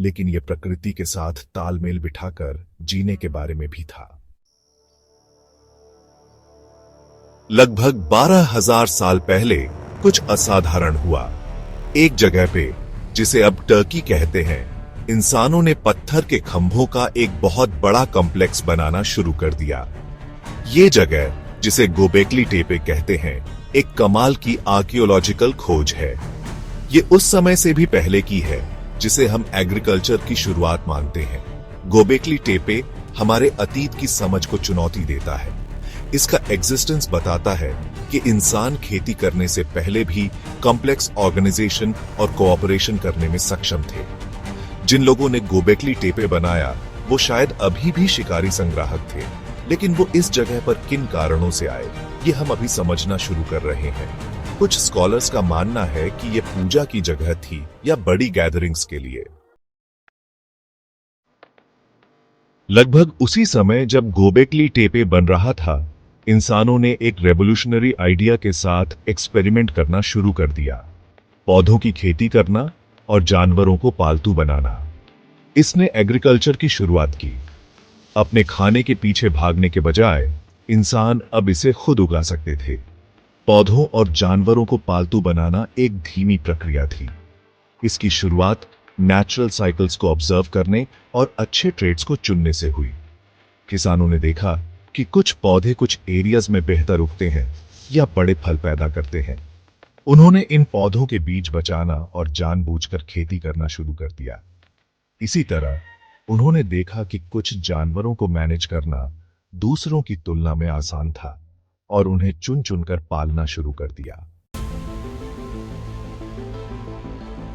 लेकिन यह प्रकृति के साथ तालमेल बिठाकर जीने के बारे में भी था। लगभग 12,000 साल पहले कुछ असाधारण हुआ। एक जगह पे, जिसे अब टर्की कहते हैं, इंसानों ने पत्थर के खंभों का एक बहुत बड़ा कॉम्प्लेक्स बनाना शुरू कर दिया। ये जगह, जिसे गोबेकली टेपे कहते हैं, एक कमाल की आर्कियोलॉजिकल खोज है। ये उस समय से भी पहले की है जिसे हम एग्रीकल्चर की शुरुआत मानते हैं। गोबेकली टेपे हमारे अतीत की समझ को चुनौती देता है। इसका एग्जिस्टेंस बताता है कि इंसान खेती करने से पहले भी कॉम्प्लेक्स ऑर्गेनाइजेशन और कोऑपरेशन करने में सक्षम थे। जिन लोगों ने गोबेकली टेपे बनाया वो शायद अभी भी शिकारी संग्राहक थे, लेकिन वो इस जगह पर किन कारणों से आए, ये हम अभी समझना शुरू कर रहे हैं। कुछ स्कॉलर्स का मानना है कि ये पूजा की जगह थी या बड़ी गैदरिंग्स के लिए। लगभग उसी समय जब गोबेकली टेपे बन रहा था, इंसानों ने एक रेवोल्यूशनरी आइडिया के साथ एक्सपेरिमेंट करना शुरू कर दिया। पौधों की खेती करना और जानवरों को पालतू बनाना। इसने एग्रीकल्चर की शुरुआत की। अपने खाने के पीछे भागने के बजाय इंसान अब इसे खुद उगा सकते थे। पौधों और जानवरों को पालतू बनाना एक धीमी प्रक्रिया थी। इसकी शुरुआत नेचुरल साइकिल्स को ऑब्जर्व करने और अच्छे ट्रेड्स को चुनने से हुई। किसानों ने देखा कि कुछ पौधे कुछ एरियाज में बेहतर उगते हैं या बड़े फल पैदा करते हैं। उन्होंने इन पौधों के बीज बचाना और जानबूझकर खेती करना शुरू कर दिया। इसी तरह उन्होंने देखा कि कुछ जानवरों को मैनेज करना दूसरों की तुलना में आसान था और उन्हें चुन चुनकर पालना शुरू कर दिया।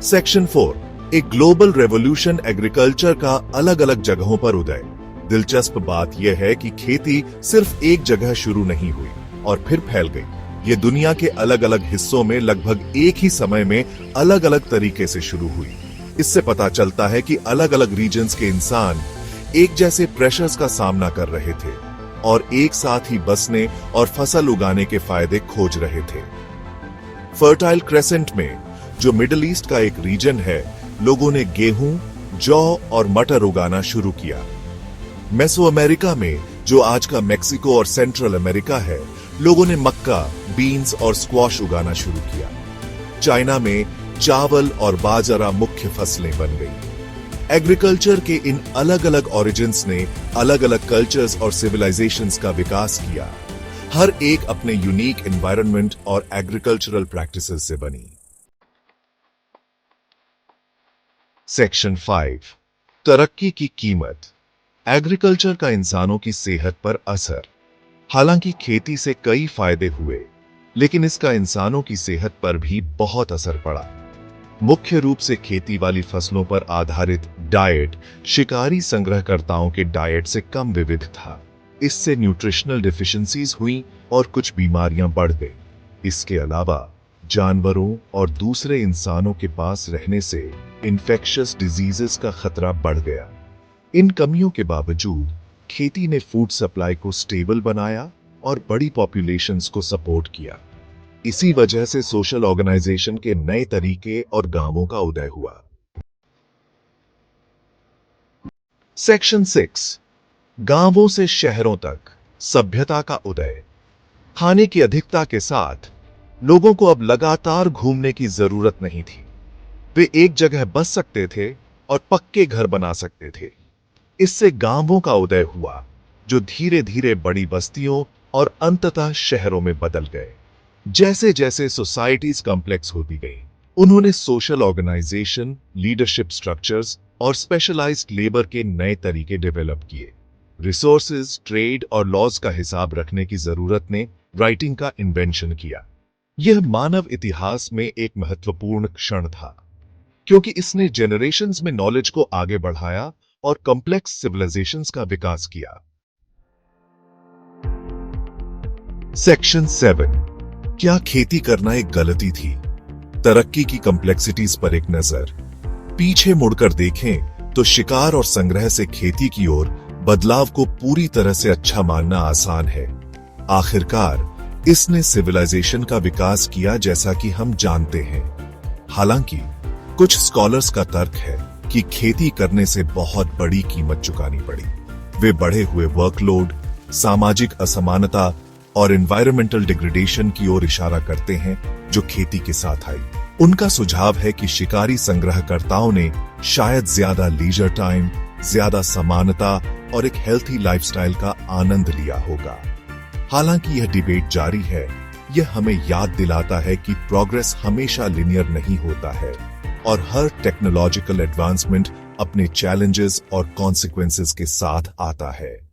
सेक्शन 4, एक ग्लोबल रेवोल्यूशन एग्रीकल्चर का अलग अलग जगहों पर उदय। दिलचस्प बात यह है कि खेती सिर्फ एक जगह शुरू नहीं हुई और फिर फैल गई। ये दुनिया के अलग अलग हिस्सों में लगभग एक ही समय में अलग अलग तरीके से शुरू हुई। इससे पता चलता है कि अलग अलग रीजन्स के इंसान एक जैसे प्रेशर्स का सामना कर रहे थे और एक साथ ही बसने और फसल उगाने के फायदे खोज रहे थे। फर्टाइल क्रेसेंट में, जो मिडिल ईस्ट का एक रीजन है, लोगों ने गेहूं, जौ और मटर उगाना शुरू किया। मेसो अमेरिका में, जो आज का मेक्सिको और सेंट्रल अमेरिका है, लोगों ने मक्का, बीन्स और स्क्वाश उगाना शुरू किया। चाइना में चावल और बाजरा मुख्य फसलें बन गई। एग्रीकल्चर के इन अलग अलग ओरिजिन्स ने अलग अलग कल्चर्स और सिविलाइजेशंस का विकास किया, हर एक अपने यूनिक एनवायरनमेंट और एग्रीकल्चरल प्रैक्टिसेस से बनी। सेक्शन 5, तरक्की की कीमत। एग्रीकल्चर का इंसानों की सेहत पर असर। हालांकि खेती से कई फायदे हुए, लेकिन इसका इंसानों की सेहत पर भी बहुत असर पड़ा। मुख्य रूप से खेती वाली फसलों पर आधारित डाइट शिकारी संग्रहकर्ताओं के डाइट से कम विविध था। इससे न्यूट्रिशनल डिफिशियंसीज हुई और कुछ बीमारियां बढ़ गई। इसके अलावा जानवरों और दूसरे इंसानों के पास रहने से इन्फेक्शियस डिजीजेस का खतरा बढ़ गया। इन कमियों के बावजूद खेती ने फूड सप्लाई को स्टेबल बनाया और बड़ी पॉपुलेशंस को सपोर्ट किया। इसी वजह से सोशल ऑर्गेनाइजेशन के नए तरीके और गांवों का उदय हुआ। सेक्शन 6, गांवों से शहरों तक सभ्यता का उदय। खाने की अधिकता के साथ लोगों को अब लगातार घूमने की जरूरत नहीं थी। वे एक जगह बस सकते थे और पक्के घर बना सकते थे। इससे गांवों का उदय हुआ, जो धीरे धीरे बड़ी बस्तियों और अंततः शहरों में बदल गए। जैसे जैसे सोसाइटीज कॉम्प्लेक्स होती गई, उन्होंने सोशल ऑर्गेनाइजेशन, लीडरशिप स्ट्रक्चर्स और स्पेशलाइज्ड लेबर के नए तरीके डेवलप किए। रिसोर्सेज, ट्रेड और लॉज का हिसाब रखने की जरूरत ने राइटिंग का इन्वेंशन किया। यह मानव इतिहास में एक महत्वपूर्ण क्षण था, क्योंकि इसने जनरेशंस में नॉलेज को आगे बढ़ाया और कॉम्प्लेक्स सिविलाइजेशंस का विकास किया। सेक्शन 7, क्या खेती करना एक गलती थी? तरक्की की कॉम्प्लेक्सिटीज पर एक नजर। पीछे मुड़कर देखें तो शिकार और संग्रह से खेती की ओर बदलाव को पूरी तरह से अच्छा मानना आसान है। आखिरकार इसने सिविलाइजेशन का विकास किया, जैसा कि हम जानते हैं। हालांकि कुछ स्कॉलर्स का तर्क है कि खेती करने से बहुत बड़ी कीमत चुकानी पड़ी। वे बढ़े हुए वर्कलोड, सामाजिक असमानता और एनवायरमेंटल डिग्रेडेशन की ओर इशारा करते हैं जो खेती के साथ आई। उनका सुझाव है कि शिकारी संग्रहकर्ताओं ने शायद ज्यादा लीजर टाइम, ज्यादा समानता और एक हेल्थी लाइफस्टाइल का आनंद लिया होगा। हालांकि यह डिबेट जारी है, यह हमें याद दिलाता है कि प्रोग्रेस हमेशा लिनियर नहीं होता है और हर टेक्नोलॉजिकल एडवांसमेंट अपने चैलेंजेस और कॉन्सिक्वेंसेस के साथ आता है।